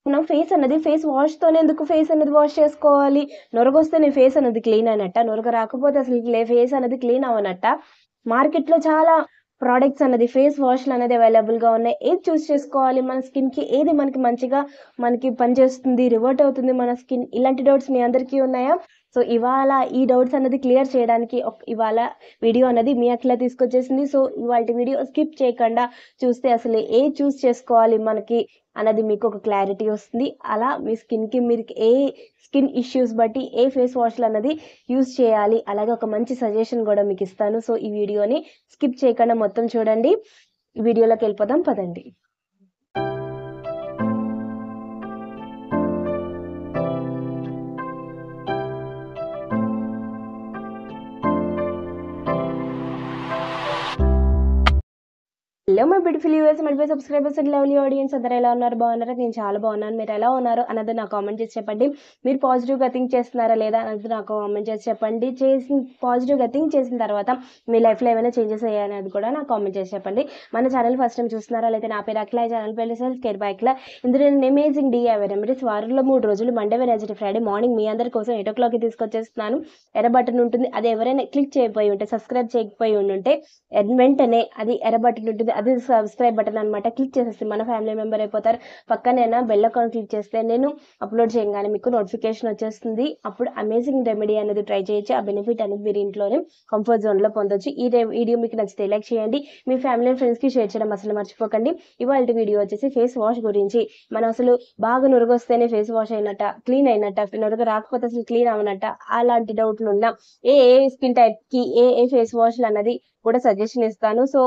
మనం ఫేస్ వాష్‌తోనే ఎందుకు ఫేస్ అనేది వాష్ చేసుకోవాలి? నొరగొస్తేనే ఫేస్ అనేది క్లీన్ అయినట్టా? నొరగ రాకపోతే అసలు ఫేస్ అనేది క్లీన్ అవ్వనట్టా? మార్కెట్‌లో చాలా ప్రొడక్ట్స్ అనేది ఫేస్ వాష్‌లనేది అవైలబుల్‌గా ఉన్నాయి. ఏది చూస్ చేసుకోవాలి? మన స్కిన్‌కి ఏది మనకి మంచిగా పనిచేస్తుంది, రివర్ట్ అవుతుంది మన స్కిన్, ఇలాంటి డౌట్స్ మీ అందరికీ ఉన్నాయా? సో, ఇవాళ ఈ డౌట్స్ అనేది క్లియర్ చేయడానికి ఇవాళ వీడియో అనేది మీ అఖిల తీసుకొచ్చేసింది. సో, ఇవాల్టి వీడియో స్కిప్ చేయకుండా చూస్తే అసలు ఏది చూస్ చేసుకోవాలి మనకి అన్నది మీకు ఒక క్లారిటీ వస్తుంది. అలా మీ స్కిన్‌కి మీరు ఏ స్కిన్ ఇష్యూస్ బట్టి ఏ ఫేస్ వాష్‌లన్నది యూజ్ చేయాలి. అలాగే ఒక మంచి సజెషన్ గూడా మీకిస్తాను. సో, ఈ వీడియోని స్కిప్ చేయకుండా మొత్తం చూడండి. వీడియోలోకెళ్ళిపోదాం పదండి. Hello my beautiful viewers, my subscribers and lovely audience, అందరూ ఎలా ఉన్నారు? బాగున్నారా? నేను చాలా బాగున్నాను. మీరు ఎలా ఉన్నారు అన్నది నాకు కామెంట్ చేసి చెప్పండి. మీరు పాజిటివ్‌గా థింక్ చేస్తున్నారా లేదా అన్నది నాకు కామెంట్ చేసి చెప్పండి. పాజిటివ్‌గా థింక్ చేసిన తర్వాత మీ లైఫ్‌లో ఏమైనా చేంజెస్ అయ్యాయనేది కూడా నాకు కామెంట్ చేసి చెప్పండి. మన ఛానల్ ఫస్ట్ టైం చూస్తున్నారా? లేదా నా పేరు అఖిల, ఈ ఛానల్ పేరు సెల్ఫ్ కేర్ బై అఖిల. ఇందులో నేను అమేజింగ్ DIY రెమెడీస్ వారంలో 3 రోజులు మండే, వెడ్నెస్డే, ఫ్రైడే మార్నింగ్ మీ అందరి కోసం 8 o'clockకి తీసుకొచ్చేస్తున్నాను. ఎర్ర బటన్ ఉంటుంది, అది ఎవరైనా క్లిక్ చేయకపోయి ఉంటే, సబ్స్క్రైబ్ చేయకపోయి ఉంటే వెంటనే అది ఎర్ర బటన్ ఉంటుంది, అది సబ్స్క్రైబ్ బటన్ అనమాట. క్లిక్ చేసేస్తే మన ఫ్యామిలీ మెంబర్ అయిపోతారు. పక్కనేనా బెల్ ఐకాన్ క్లిక్ చేస్తే నేను అప్లోడ్ చేయగానే మీకు నోటిఫికేషన్ వచ్చేస్తుంది. అప్పుడు అమేజింగ్ రెమెడీ అనేది ట్రై చేయొచ్చు. ఆ బెనిఫిట్ అనేది మీరు ఇంట్లోనే కంఫర్ట్ జోన్లో పొందొచ్చు. ఈ వీడియో మీకు నచ్చితే లైక్ చేయండి. మీ ఫ్యామిలీ అండ్ ఫ్రెండ్స్కి షేర్ చేయడం అసలు మర్చిపోకండి. ఇవాళ వీడియో వచ్చేసి ఫేస్ వాష్ గురించి. మనం అసలు బాగా నురుగొస్తేనే ఫేస్ వాష్ అయినట్ట, క్లీన్ అయినట్ట, నురుగ రాకపోతే అసలు క్లీన్ అవనట్ట, అలాంటి డౌట్లు ఉన్నా ఏ ఏ స్కిన్ టైప్కి ఏ ఫేస్ వాష్లు అన్నది కూడా సజెషన్ ఇస్తాను. సో,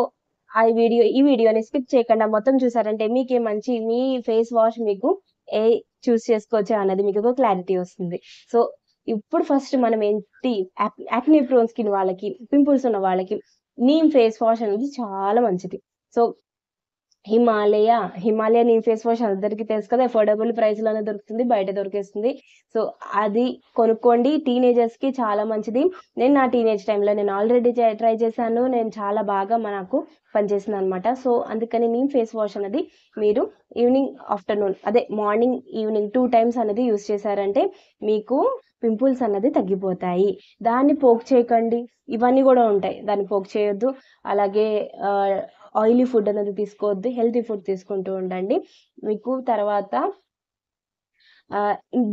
ఈ వీడియోని స్కిప్ చేయకుండా మొత్తం చూసారంటే మీకే మంచి మీ ఫేస్ వాష్ మీకు ఏ చూస్ చేసుకోవచ్చా అన్నది మీకు ఒక క్లారిటీ వస్తుంది. సో, ఇప్పుడు ఫస్ట్ మనం ఏంటి, యాక్నే ప్రోన్ స్కిన్ వాళ్ళకి, పింపుల్స్ ఉన్న వాళ్ళకి నీమ్ ఫేస్ వాష్ అనేది చాలా మంచిది. So, Himalaya neem face wash అందరికీ తెలుసు కదా! అఫోర్డబుల్ ప్రైస్‌లోనే దొరుకుతుంది. బయట దొరికేస్తుంది. సో, అది కొనుక్కోండి. టీనేజర్స్‌కి చాలా మంచిది. నేను నా టీనేజ్ టైమ్‌లో నేను ఆల్రెడీ ట్రై చేశాను. నేను చాలా బాగా నాకు పనిచేసిందనమాట. సో, అందుకని నీమ్ ఫేస్ వాష్ అనేది మీరు ఈవినింగ్, ఆఫ్టర్‌నూన్ అదే మార్నింగ్, ఈవినింగ్ 2 టైమ్స్ అనేది యూజ్ చేశారంటే మీకు పింపుల్స్ అన్నది తగ్గిపోతాయి. దాన్ని పోక్ చేయకండి. ఇవన్నీ గూడా ఉంటాయి. దాన్ని పోక్ చేయొద్దు. అలాగే ఆయిలీ ఫుడ్ అనేది తీసుకోవద్దు. హెల్తీ ఫుడ్ తీసుకుంటూ ఉండండి. మీకు తర్వాత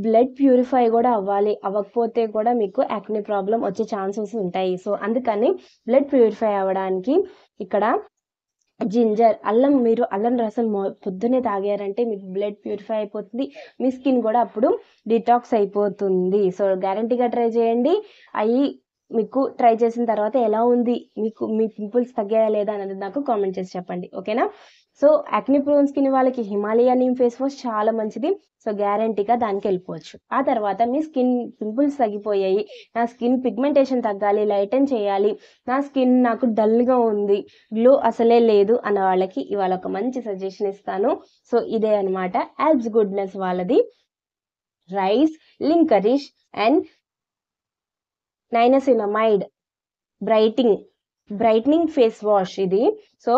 బ్లడ్ ప్యూరిఫై గూడా అవ్వాలి. అవ్వకపోతే కూడా మీకు యాక్నే ప్రాబ్లమ్ వచ్చే ఛాన్సెస్ ఉంటాయి. సో, అందుకని బ్లడ్ ప్యూరిఫై అవ్వడానికి ఇక్కడ మీరు అల్లం రసం పొద్దున్నే తాగారంటే మీకు బ్లడ్ ప్యూరిఫై అయిపోతుంది. మీ స్కిన్ గూడా అప్పుడు డిటాక్స్ అయిపోతుంది. సో, గ్యారంటీగా ట్రై చేయండి. మీకు ట్రై చేసిన తర్వాత ఎలా ఉంది, మీ పింపుల్స్ తగ్గాయా లేదా అనేది నాకు కామెంట్ చేసి చెప్పండి. ఓకేనా? సో, యాక్నే ప్రోన్ స్కిన్ వాళ్ళకి హిమాలయ నీమ్ ఫేస్ వాష్ చాలా మంచిది. సో, గ్యారంటీగా దానికెళ్ళిపోవచ్చు. ఆ తర్వాత మీ స్కిన్ పింపుల్స్ తగ్గిపోయాయి, నా స్కిన్ పిగ్మెంటేషన్ తగ్గాలి, లైటన్ చేయాలి, నా స్కిన్ నాకు డల్‌గా ఉంది, గ్లో అసలే లేదు అన్న వాళ్ళకి ఇవాళ ఒక మంచి సజెషన్ ఇస్తాను. సో, ఇదే అనమాట యాబ్స్ గుడ్నెస్ వాళ్ళది rice, licorice and niacinamide brightening face wash ఇది. సో,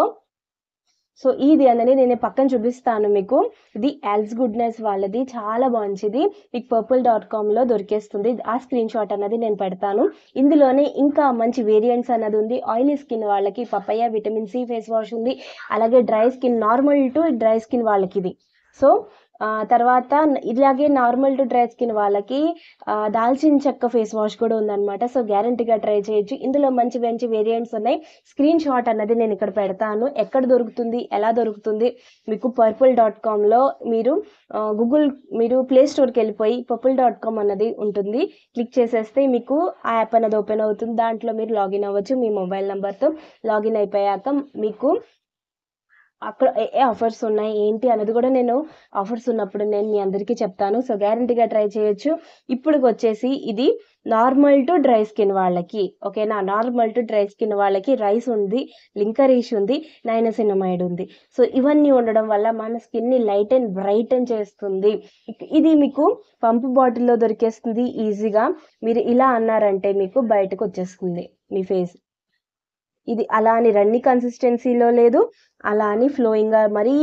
ఇది అనేది నేను పక్కన చూపిస్తాను మీకు. ఇది యాల్స్ గుడ్నెస్ వాళ్ళది చాలా మంచిది. మీకు purple.comలో దొరికేస్తుంది. ఆ స్క్రీన్ షాట్ అన్నది నేను పెడతాను. ఇందులోనే ఇంకా మంచి వేరియంట్స్ అన్నది ఉంది. ఆయిలీ స్కిన్ వాళ్ళకి పపయ్య విటమిన్ సి ఫేస్ వాష్ ఉంది. అలాగే dry skin, normal to dry skin వాళ్ళకి ఇది. సో, తర్వాత ఇలాగే నార్మల్ టు డ్రై స్కిన్ వాళ్ళకి దాల్చిన చెక్క ఫేస్ వాష్ కూడా ఉందనమాట. సో, గ్యారంటీగా ట్రై చేయొచ్చు. ఇందులో మంచి మంచి వేరియంట్స్ ఉన్నాయి. స్క్రీన్ షాట్ అన్నది నేను ఇక్కడ పెడతాను. ఎక్కడ దొరుకుతుంది, ఎలా దొరుకుతుంది, మీకు purple.comలో మీరు ప్లే స్టోర్కి వెళ్ళిపోయి purple.com అన్నది ఉంటుంది. క్లిక్ చేసేస్తే మీకు ఆ యాప్ అన్నది ఓపెన్ అవుతుంది. దాంట్లో మీరు లాగిన్ అవ్వచ్చు. మీ మొబైల్ నెంబర్తో లాగిన్ అయిపోయాక మీకు అక్కడ ఏ ఆఫర్స్ ఉన్నాయి ఏంటి అన్నది కూడా నేను ఆఫర్స్ ఉన్నప్పుడు నేను మీ అందరికీ చెప్తాను. సో, గ్యారంటీగా ట్రై చేయొచ్చు. ఇప్పుడుకొచ్చేసి ఇది నార్మల్ టు డ్రై స్కిన్ వాళ్ళకి, ఓకేనా? నార్మల్ టు డ్రై స్కిన్ వాళ్ళకి రైస్ ఉంది, లింకరీష్ ఉంది, నైనసినమైడ్ ఉంది. సో, ఇవన్నీ ఉండడం వల్ల మన స్కిన్ని లైట్ అండ్ బ్రైటన్ చేస్తుంది. ఇది మీకు పంపు బాటిల్లో దొరికేస్తుంది ఈజీగా. మీరు ఇలా అన్నారంటే మీకు బయటకు వచ్చేస్తుంది మీ ఫేస్. ఇది అలా అని రన్ని కన్సిస్టెన్సీలో లేదు, అలా అని ఫ్లోయింగ్గా మరీ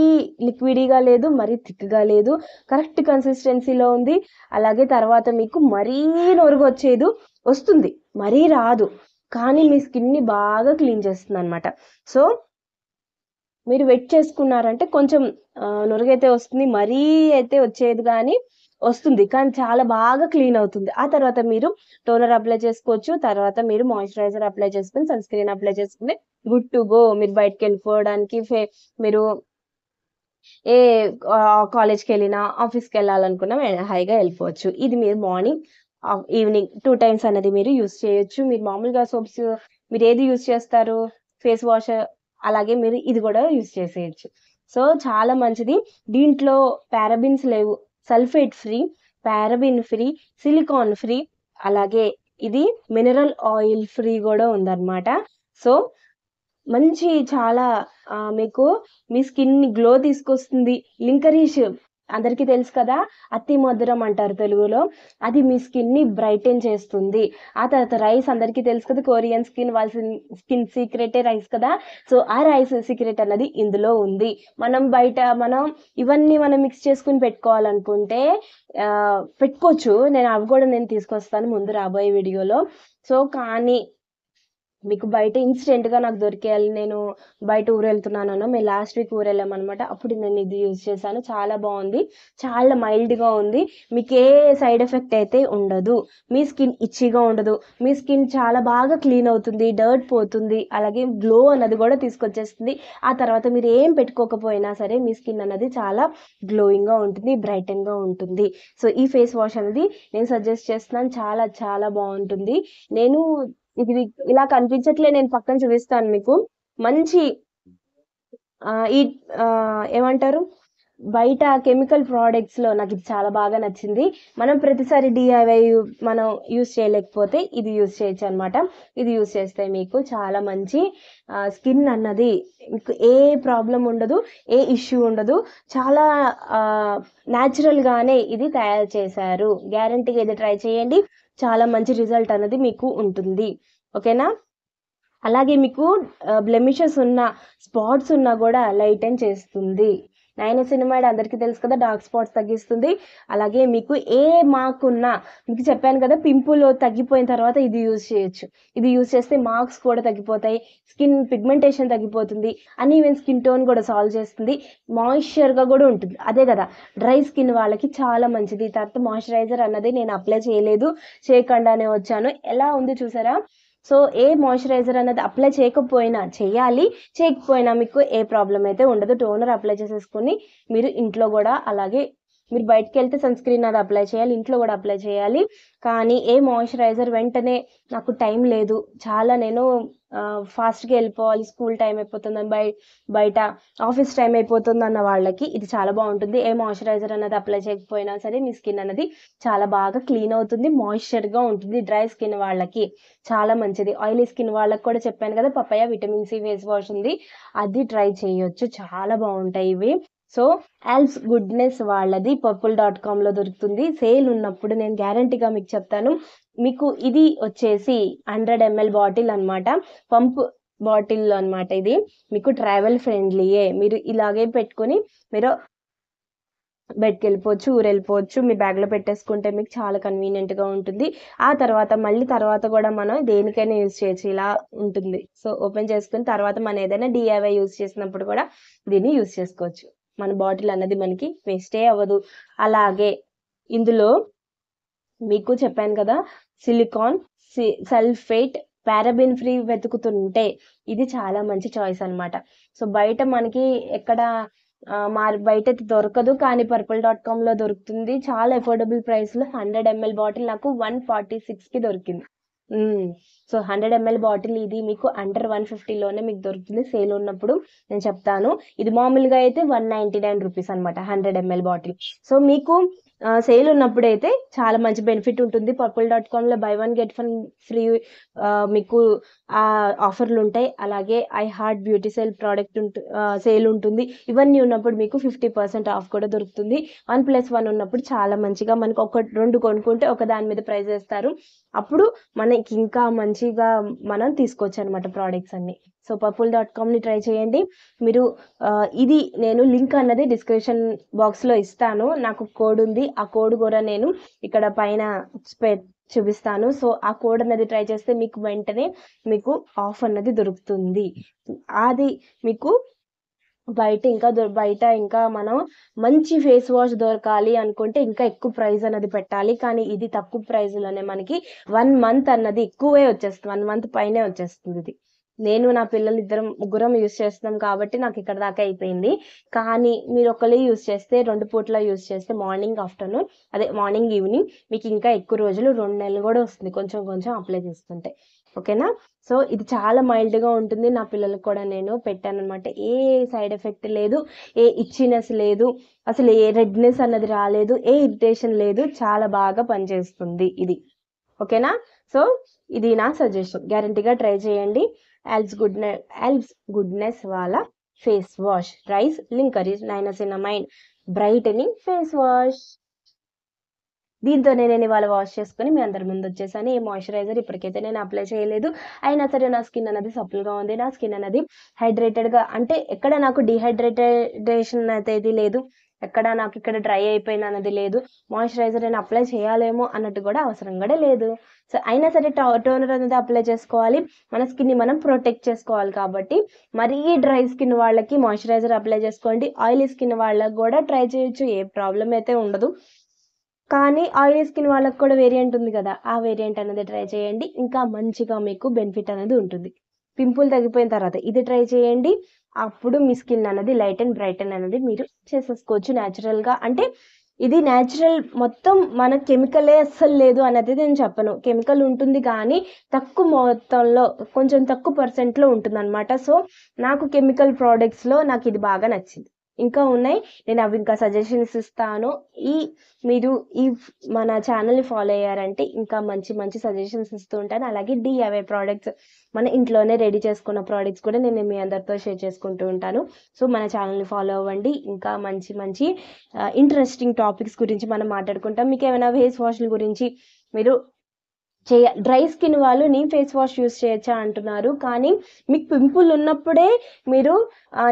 లిక్విడీగా లేదు, మరీ థిక్గా లేదు, కరెక్ట్ కన్సిస్టెన్సీలో ఉంది. అలాగే తర్వాత మీకు మరీ నొరుగు వచ్చేది వస్తుంది, మరీ రాదు, కానీ మీ స్కిన్ని బాగా క్లీన్ చేస్తుంది అనమాట. సో మీరు వెట్ చేసుకున్నారంటే కొంచెం నొరుగైతే వస్తుంది, మరీ అయితే వచ్చేది కానీ వస్తుంది, కానీ చాలా బాగా క్లీన్ అవుతుంది. ఆ తర్వాత మీరు టోనర్ అప్లై చేసుకోవచ్చు, తర్వాత మీరు మాయిశ్చరైజర్ అప్లై చేసుకుని సన్ స్క్రీన్ అప్లై చేసుకుని గుడ్ టు గో. మీరు బయటకు వెళ్ళిపోవడానికి మీరు ఏ కాలేజ్కి వెళ్ళినా ఆఫీస్కి వెళ్ళాలనుకున్నా హైగా వెళ్ళిపోవచ్చు. ఇది మీరు మార్నింగ్ ఈవినింగ్ 2 టైమ్స్ అనేది మీరు యూస్ చేయొచ్చు. మీరు మామూలుగా సోప్స్ మీరు ఏది యూస్ చేస్తారు, ఫేస్ వాష్, అలాగే మీరు ఇది కూడా యూస్ చేసేయచ్చు. సో చాలా మంచిది. దీంట్లో పారాబిన్స్ లేవు, sulphate free, paraben free, silicon free, అలాగే ఇది మినరల్ ఆయిల్ ఫ్రీ కూడా ఉందన్నమాట. సో మంచి చాలా మీకు మీ స్కిన్ని గ్లో తీసుకొస్తుంది. లింకరీష్ అందరికీ తెలుసు కదా, అతి మధురం అంటారు తెలుగులో, అది మీ స్కిన్ని బ్రైటన్ చేస్తుంది. ఆ తర్వాత రైస్ అందరికీ తెలుసు కదా, కొరియన్ స్కిన్ వాళ్ళ స్కిన్ సీక్రెటే రైస్ కదా. సో ఆ రైస్ సీక్రెట్ అన్నది ఇందులో ఉంది. మనం ఇవన్నీ మనం మిక్స్ చేసుకుని పెట్టుకోవాలనుకుంటే పెట్టుకోవచ్చు. అవి కూడా నేను తీసుకొస్తాను ముందు రాబోయే వీడియోలో. సో కానీ మీకు బయట ఇన్స్టెంట్గా నాకు దొరికేయాలి, నేను బయట ఊరు వెళ్తున్నాను, మేము లాస్ట్ వీక్ ఊరు వెళ్ళామన్నమాట, అప్పుడు నేను ఇది యూజ్ చేశాను. చాలా బాగుంది, చాలా మైల్డ్గా ఉంది, మీకు ఏ సైడ్ ఎఫెక్ట్ అయితే ఉండదు, మీ స్కిన్ ఇచ్చిగా ఉండదు, మీ స్కిన్ చాలా బాగా క్లీన్ అవుతుంది, డర్ట్ పోతుంది, అలాగే గ్లో అన్నది కూడా తీసుకొచ్చేస్తుంది. ఆ తర్వాత మీరు ఏం పెట్టుకోకపోయినా సరే మీ స్కిన్ అన్నది చాలా గ్లోయింగ్గా ఉంటుంది, బ్రైటన్గా ఉంటుంది. సో ఈ ఫేస్ వాష్ అనేది నేను సజెస్ట్ చేస్తున్నాను, చాలా చాలా బాగుంటుంది. నేను ఇది ఇలా కనిపించట్లే, నేను పక్కన చూపిస్తాను మీకు. మంచి ఈ ఏమంటారు, బయట కెమికల్ ప్రోడక్ట్స్లో నాకు ఇది చాలా బాగా నచ్చింది. మనం ప్రతిసారి డిఐవై మనం యూస్ చేయలేకపోతే ఇది యూస్ చేయొచ్చు అనమాట. ఇది యూస్ చేస్తే మీకు చాలా మంచి స్కిన్ అన్నది మీకు ఏ ప్రాబ్లం ఉండదు, ఏ ఇష్యూ ఉండదు. చాలా న్యాచురల్గానే ఇది తయారు చేశారు. గ్యారంటీగా ఇది ట్రై చేయండి, చాలా మంచి రిజల్ట్ అన్నది మీకు ఉంటుంది. ఓకేనా? అలాగే మీకు బ్లెమిషెస్ ఉన్న, స్పాట్స్ ఉన్నా కూడా లైటన్ చేస్తుంది. నయనసినమైడ్ అందరికీ తెలుసు కదా, డార్క్ స్పాట్స్ తగ్గిస్తుంది. అలాగే మీకు ఏ మార్క్ ఉన్నా, మీకు చెప్పాను కదా, పింపుల్ తగ్గిపోయిన తర్వాత ఇది యూజ్ చేయొచ్చు. ఇది యూజ్ చేస్తే మార్క్స్ కూడా తగ్గిపోతాయి, స్కిన్ పిగ్మెంటేషన్ తగ్గిపోతుంది, అన్ఈవెన్ స్కిన్ టోన్ కూడా సాల్వ్ చేస్తుంది, మాయిశ్చర్గా కూడా ఉంటుంది. అదే కదా డ్రై స్కిన్ వాళ్ళకి చాలా మంచిది. తర్వాత మాయిశ్చరైజర్ అన్నది నేను అప్లై చేయకుండానే వచ్చాను. ఎలా ఉంది చూసారా? సో ఏ మాయిశ్చరైజర్ అనేది అప్లై చేయకపోయినా చేయాలి, చేయకపోయినా మీకు ఏ ప్రాబ్లం అయితే ఉండదు. టోనర్ అప్లై చేసేసుకొని మీరు ఇంట్లో కూడా, అలాగే మీరు బయటకు వెళ్తే సన్ స్క్రీన్ అది అప్లై చేయాలి, ఇంట్లో కూడా అప్లై చేయాలి. కానీ ఏ మాయిశ్చరైజర్ వెంటనే నాకు టైం లేదు, చాలా నేను ఫాస్ట్గా వెళ్ళిపోవాలి, స్కూల్ టైం అయిపోతుందని, బయట ఆఫీస్ టైం అయిపోతుంది అన్న వాళ్ళకి ఇది చాలా బాగుంటుంది. ఏ మాయిశ్చరైజర్ అన్నది అప్లై చేయకపోయినా సరే మీ స్కిన్ అన్నది చాలా బాగా క్లీన్ అవుతుంది, మాయిశ్చర్గా ఉంటుంది. డ్రై స్కిన్ వాళ్ళకి చాలా మంచిది. ఆయిలీ స్కిన్ వాళ్ళకి కూడా చెప్పాను కదా, papaya vitamin C face wash ఉంది, అది ట్రై చేయొచ్చు, చాలా బాగుంటాయి ఇవి. సో ఆల్ప్స్ గుడ్నెస్ వాళ్ళది purple.comలో దొరుకుతుంది. సేల్ ఉన్నప్పుడు నేను గ్యారంటీగా మీకు చెప్తాను. మీకు ఇది వచ్చేసి 100 ml బాటిల్ అనమాట, పంప్ బాటిల్ అనమాట. ఇది మీకు ట్రావెల్ ఫ్రెండ్లీయే. మీరు ఇలాగే పెట్టుకొని మీరు బయటకు వెళ్ళిపోవచ్చు, ఊరు వెళ్ళిపోవచ్చు, మీ బ్యాగ్లో పెట్టేసుకుంటే మీకు చాలా కన్వీనియంట్గా ఉంటుంది. ఆ తర్వాత కూడా మనం దేనికైనా యూజ్ చేయొచ్చు, ఇలా ఉంటుంది. సో ఓపెన్ చేసుకుని తర్వాత మనం ఏదైనా డిఐవై యూజ్ చేసినప్పుడు కూడా దీన్ని యూజ్ చేసుకోవచ్చు. మన బాటిల్ అన్నది మనకి వేస్టే అవ్వదు. అలాగే ఇందులో మీకు చెప్పాను కదా, సిలికాన్, సల్ఫేట్, పారాబిన్ ఫ్రీ వెతుకుతుంటే ఇది చాలా మంచి చాయిస్ అనమాట. సో బయట మనకి ఎక్కడ బయట దొరకదు, కానీ purple.comలో దొరుకుతుంది. చాలా అఫోర్డబుల్ ప్రైస్లో 100 ml బాటిల్ నాకు 146కి దొరికింది. సో 100 ml బాటిల్ ఇది మీకు అండర్ 150లోనే మీకు దొరుకుతుంది. సేల్ ఉన్నప్పుడు నేను చెప్తాను. ఇది మామూలుగా అయితే 199 రూపీస్ అనమాట 100 ml బాటిల్. సో మీకు సేల్ ఉన్నప్పుడైతే చాలా మంచి బెనిఫిట్ ఉంటుంది. purple.comలో బై 1 గెట్ 1 ఫ్రీ మీకు ఆఫర్లు ఉంటాయి. అలాగే ఐ హార్ట్ బ్యూటీ సేల్ ఉంటుంది. ఇవన్నీ ఉన్నప్పుడు మీకు 50% ఆఫ్ కూడా దొరుకుతుంది. 1+1 ఉన్నప్పుడు చాలా మంచిగా మనకు 2 కొనుక్కుంటే ఒక దాని మీద ప్రైస్ వేస్తారు. అప్పుడు మనకి ఇంకా మంచిగా మనం తీసుకోవచ్చు అనమాట ప్రోడక్ట్స్ అన్ని. సో purple.comని ట్రై చేయండి. మీరు ఇది నేను లింక్ అన్నది డిస్క్రిప్షన్ బాక్స్లో ఇస్తాను. నాకు కోడ్ ఉంది. ఆ కోడ్ కూడా నేను ఇక్కడ పైన చూపిస్తాను. సో ఆ కోడ్ అన్నది ట్రై చేస్తే మీకు వెంటనే మీకు ఆఫ్ అన్నది దొరుకుతుంది. అది మీకు బయట ఇంకా మనం మంచి ఫేస్ వాష్ దొరకాలి అనుకుంటే ఇంకా ఎక్కువ ప్రైస్ అన్నది పెట్టాలి. కానీ ఇది తక్కువ ప్రైస్లోనే మనకి 1 మంత్ అన్నది ఎక్కువే వచ్చేస్తుంది. 1 మంత్ పైనే వచ్చేస్తుంది. ఇది నేను నా పిల్లలు ముగ్గురం యూస్ చేస్తున్నాం కాబట్టి నాకు ఇక్కడ దాకా అయిపోయింది. కానీ మీరు ఒకళ్ళే యూస్ చేస్తే 2 పూట్ల యూస్ చేస్తే మార్నింగ్ ఆఫ్టర్నూన్ మార్నింగ్ ఈవినింగ్ మీకు ఇంకా ఎక్కువ రోజులు 2 నెలలు కూడా వస్తుంది కొంచెం కొంచెం అప్లై చేసుకుంటే. ఓకేనా? సో ఇది చాలా మైల్డ్గా ఉంటుంది. నా పిల్లలకు కూడా నేను పెట్టాను అనమాట. ఏ సైడ్ ఎఫెక్ట్ లేదు, ఏ ఇచ్చినెస్ లేదు, అసలు ఏ రెడ్నెస్ అన్నది రాలేదు, ఏ ఇరిటేషన్ లేదు. చాలా బాగా పనిచేస్తుంది ఇది. ఓకేనా? సో ఇది నా సజెషన్. గ్యారంటీగా ట్రై చేయండి. ఎల్బ్స్ గుడ్నెస్ వాళ్ళ face wash rice licorice niacinamide brightening face wash. దీంతో నేను ఇవాళ వాష్ చేసుకుని మీ అందరి ముందు వచ్చేసాను. ఏ మాయిశ్చరైజర్ ఇప్పటికైతే నేను అప్లై చేయలేదు. అయినా సరే నా స్కిన్ అనేది సప్పుల్గా ఉంది. నా స్కిన్ అనేది హైడ్రేటెడ్గా, అంటే ఎక్కడ నాకు డిహైడ్రేటేషన్ అయితే లేదు, ఎక్కడ నాకు ఇక్కడ డ్రై అయిపోయిన అన్నది లేదు. మాయిశ్చరైజర్ నేను అప్లై చేయాలేమో అన్నట్టు కూడా అవసరం కూడా లేదు. సో అయినా సరే టోనర్ అనేది అప్లై చేసుకోవాలి. మన స్కిన్ని మనం ప్రొటెక్ట్ చేసుకోవాలి. కాబట్టి మరీ డ్రై స్కిన్ వాళ్ళకి మాయిశ్చరైజర్ అప్లై చేసుకోండి. ఆయిలీ స్కిన్ వాళ్ళకి కూడా ట్రై చేయొచ్చు, ఏ ప్రాబ్లం అయితే ఉండదు. కానీ ఆయిలీ స్కిన్ వాళ్ళకి కూడా వేరియంట్ ఉంది కదా, ఆ వేరియంట్ అనేది ట్రై చేయండి. ఇంకా మంచిగా మీకు బెనిఫిట్ అనేది ఉంటుంది. పింపుల్ తగ్గిపోయిన తర్వాత ఇది ట్రై చేయండి. అప్పుడు మీ స్కిన్ అనేది లైట్ అండ్ బ్రైటన్ అనేది మీరు చేసేసుకోవచ్చు న్యాచురల్గా. అంటే ఇది న్యాచురల్, మొత్తం మన కెమికలే అస్సలు లేదు అనేది నేను చెప్పను. కెమికల్ ఉంటుంది కానీ తక్కువ మొత్తంలో, కొంచెం తక్కువ పర్సెంట్లో ఉంటుంది అనమాట. సో నాకు కెమికల్ ప్రోడక్ట్స్లో నాకు ఇది బాగా నచ్చింది. ఇంకా ఉన్నాయి, నేను అవి ఇంకా సజెషన్స్ ఇస్తాను. మీరు మన ఛానల్ని ఫాలో అయ్యారంటే ఇంకా మంచి మంచి సజెషన్స్ ఇస్తూ ఉంటాను. అలాగే DIY ప్రోడక్ట్స్, మన ఇంట్లోనే రెడీ చేసుకున్న ప్రోడక్ట్స్ కూడా నేను మీ అందరితో షేర్ చేసుకుంటూ ఉంటాను. సో మన ఛానల్ని ఫాలో అవ్వండి. ఇంకా మంచి మంచి ఇంట్రెస్టింగ్ టాపిక్స్ గురించి మనం మాట్లాడుకుంటాం. మీకు ఏమైనా ఫేస్ వాష్ల గురించి మీరు డ్రై స్కిన్ వాళ్ళు నీమ్ ఫేస్ వాష్ యూస్ చేయొచ్చా అంటున్నారు. కానీ మీకు పింపుల్ ఉన్నప్పుడే మీరు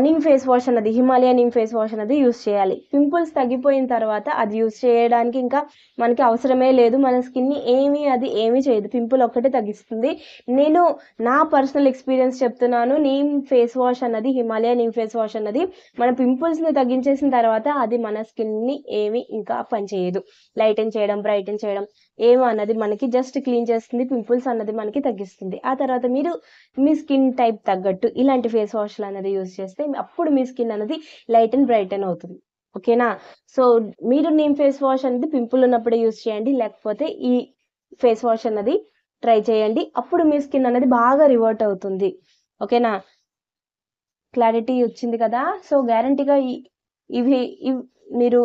నీమ్ ఫేస్ వాష్ అన్నది, హిమాలయ నీమ్ ఫేస్ వాష్ అన్నది యూస్ చేయాలి. పింపుల్స్ తగ్గిపోయిన తర్వాత అది యూస్ చేయడానికి ఇంకా మనకి అవసరమే లేదు. మన స్కిన్ని ఏమీ చేయదు, పింపుల్ ఒక్కటే తగ్గిస్తుంది. నేను నా పర్సనల్ ఎక్స్పీరియన్స్ చెప్తున్నాను. నీమ్ ఫేస్ వాష్ అన్నది, హిమాలయ నీమ్ ఫేస్ వాష్ అన్నది మన పింపుల్స్ని తగ్గించేసిన తర్వాత అది మన స్కిన్ని ఏమీ ఇంకా పనిచేయదు. లైటన్ చేయడం, బ్రైటన్ చేయడం ఏమో అన్నది మనకి జస్ట్ క్లీన్ చేస్తుంది, పింపుల్స్ అన్నది మనకి తగ్గిస్తుంది. ఆ తర్వాత మీరు మీ స్కిన్ టైప్ తగ్గట్టు ఇలాంటి ఫేస్ వాష్లు అనేది యూస్ చేస్తే అప్పుడు మీ స్కిన్ అనేది లైట్ అండ్ బ్రైటన్ అవుతుంది. ఓకేనా? సో మీరు నీమ్ ఫేస్ వాష్ అనేది పింపుల్ ఉన్నప్పుడే యూస్ చేయండి, లేకపోతే ఈ ఫేస్ వాష్ అన్నది ట్రై చేయండి. అప్పుడు మీ స్కిన్ అనేది బాగా రివర్ట్ అవుతుంది. ఓకేనా? క్లారిటీ వచ్చింది కదా? సో గ్యారంటీగా ఇవి మీరు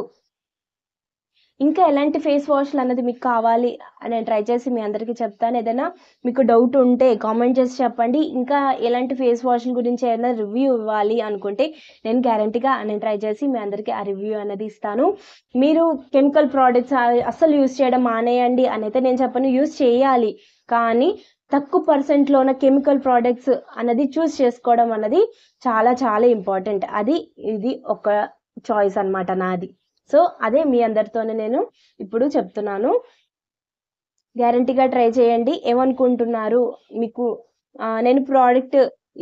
ఇంకా ఎలాంటి ఫేస్ వాష్లు అన్నది మీకు కావాలి నేను ట్రై చేసి మీ అందరికీ చెప్తాను. ఏదైనా మీకు డౌట్ ఉంటే కామెంట్ చేసి చెప్పండి. ఇంకా ఎలాంటి ఫేస్ వాష్ల గురించి ఏదైనా రివ్యూ ఇవ్వాలి అనుకుంటే నేను గ్యారంటీగా నేను ట్రై చేసి మీ అందరికీ ఆ రివ్యూ అనేది ఇస్తాను. మీరు కెమికల్ ప్రోడక్ట్స్ అస్సలు యూస్ చేయడం మానేయండి అని అయితే నేను చెప్పను. యూస్ చేయాలి, కానీ తక్కువ పర్సెంట్లో ఉన్న కెమికల్ ప్రోడక్ట్స్ అన్నది చూస్ చేసుకోవడం అన్నది చాలా చాలా ఇంపార్టెంట్. ఇది ఒక చాయిస్ అనమాట నాది. సో అదే మీ అందరితోనే నేను ఇప్పుడు చెప్తున్నాను. గ్యారంటీగా ట్రై చేయండి. ఏమనుకుంటున్నారు మీకు నేను ప్రోడక్ట్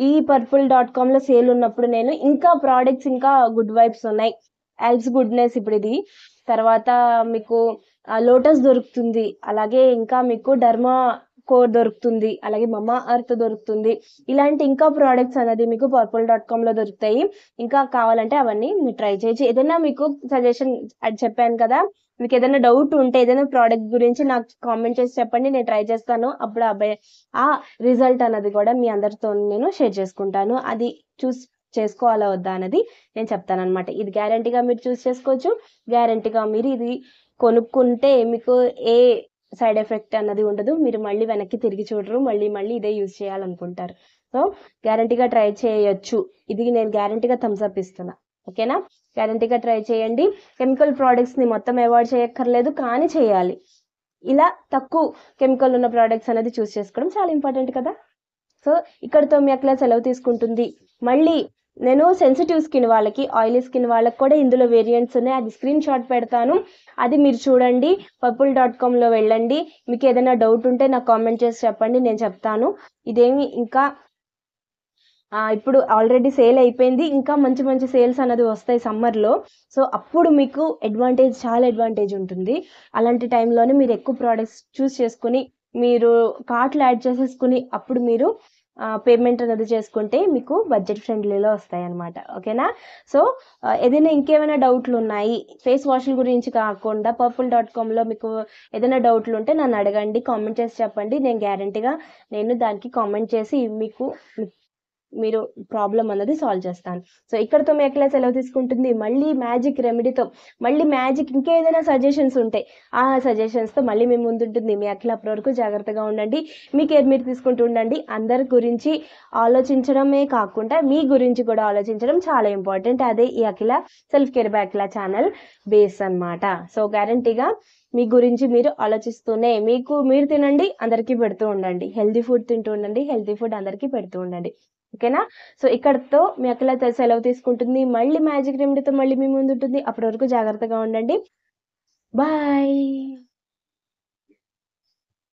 ఈ purple.comలో సేల్ ఉన్నప్పుడు నేను ఇంకా ప్రోడక్ట్స్, ఇంకా గుడ్ వైబ్స్ ఉన్నాయి. ఎల్బ్స్ గుడ్నెస్ ఇప్పుడు ఇది, తర్వాత మీకు లోటస్ దొరుకుతుంది, అలాగే ఇంకా మీకు డర్మా కోర్ దొరుకుతుంది, అలాగే మమా అర్త్ దొరుకుతుంది. ఇలాంటి ఇంకా ప్రోడక్ట్స్ అనేది మీకు purple.comలో దొరుకుతాయి. ఇంకా కావాలంటే అవన్నీ మీరు ట్రై చేయొచ్చు. ఏదైనా మీకు సజెషన్ చెప్పాను కదా, మీకు ఏదైనా డౌట్ ఉంటే ఏదైనా ప్రోడక్ట్ గురించి నాకు కామెంట్ చేసి చెప్పండి, నేను ట్రై చేస్తాను. అప్పుడు ఆ రిజల్ట్ అన్నది కూడా మీ అందరితో నేను షేర్ చేసుకుంటాను. అది చేసుకోవాలా వద్దా అన్నది నేను చెప్తానన్నమాట. ఇది గ్యారంటీగా మీరు చూస్ చేసుకోవచ్చు. గ్యారంటీగా మీరు ఇది కొనుక్కుంటే మీకు ఏ సైడ్ ఎఫెక్ట్ అన్నది ఉండదు. మీరు మళ్ళీ వెనక్కి తిరిగి చూడరు. మళ్ళీ ఇదే యూజ్ చేయాలనుకుంటారు. సో గ్యారంటీగా ట్రై చేయొచ్చు. ఇది నేను గ్యారంటీగా థమ్స్ అప్ ఇస్తున్నా. ఓకేనా? గ్యారంటీగా ట్రై చేయండి. కెమికల్ ప్రోడక్ట్స్ని మొత్తం అవాయిడ్ చేయక్కర్లేదు, కానీ చేయాలి. ఇలా తక్కువ కెమికల్ ఉన్న ప్రోడక్ట్స్ అనేది చూస్ చేసుకోవడం చాలా ఇంపార్టెంట్ కదా. సో ఇక్కడతో మీ అట్లా సెలవు తీసుకుంటుంది. మళ్ళీ నేను సెన్సిటివ్ స్కిన్ వాళ్ళకి, ఆయిలీ స్కిన్ వాళ్ళకి కూడా ఇందులో వేరియంట్స్ ఉన్నాయి. అది స్క్రీన్ షాట్ పెడతాను, అది మీరు చూడండి. purple.comలో వెళ్ళండి. మీకు ఏదైనా డౌట్ ఉంటే నాకు కామెంట్ చేసి చెప్పండి, నేను చెప్తాను. ఇదేమి ఇంకా ఇప్పుడు ఆల్రెడీ సేల్ అయిపోయింది. ఇంకా మంచి మంచి సేల్స్ అనేది వస్తాయి సమ్మర్లో. సో అప్పుడు మీకు చాలా అడ్వాంటేజ్ ఉంటుంది. అలాంటి టైంలోనే మీరు ఎక్కువ ప్రోడక్ట్స్ చూస్ చేసుకుని మీరు కార్ట్లో యాడ్ చేసేసుకుని అప్పుడు మీరు పేమెంట్ అనేది చేసుకుంటే మీకు బడ్జెట్ ఫ్రెండ్లీలో వస్తాయి అన్నమాట. ఓకేనా? సో ఏదైనా ఇంకేమైనా డౌట్లు ఉన్నాయి ఫేస్ వాష్ల గురించి కాకుండా purple.comలో మీకు ఏదైనా డౌట్లు ఉంటే నన్ను అడగండి, కామెంట్ చేసి చెప్పండి. నేను గ్యారంటీగా దానికి కామెంట్ చేసి మీకు మీరు ప్రాబ్లం అన్నది సాల్వ్ చేస్తాను. సో ఇక్కడతో మీ అఖిల సెలవు తీసుకుంటుంది. మళ్ళీ మ్యాజిక్ రెమెడీతో, మళ్ళీ మ్యాజిక్ ఇంకేదైనా సజెషన్స్ ఉంటే ఆ సజెషన్స్తో మళ్ళీ మీ ముందుంటుంది మీ అఖిల. అప్పటి వరకు జాగ్రత్తగా ఉండండి, మీ కేర్ మీరు తీసుకుంటూ ఉండండి. అందరి గురించి ఆలోచించడమే కాకుండా మీ గురించి కూడా ఆలోచించడం చాలా ఇంపార్టెంట్. అదే ఈ అఖిల సెల్ఫ్ కేర్ బై అఖిల ఛానల్ బేస్ అన్నమాట. సో గ్యారంటీగా మీ గురించి మీరు ఆలోచిస్తూనే మీరు తినండి, అందరికీ పెడుతూ ఉండండి. హెల్తీ ఫుడ్ తింటూ ఉండండి, హెల్తీ ఫుడ్ అందరికీ పెడుతూ ఉండండి. ఓకేనా? సో ఇక్కడతో మీ అఖిల సెలవు తీసుకుంటుంది. మళ్ళీ మ్యాజిక్ రెమెడీతో మళ్ళీ మీ ముందు ఉంటుంది. అప్పటి వరకు జాగ్రత్తగా ఉండండి. బాయ్.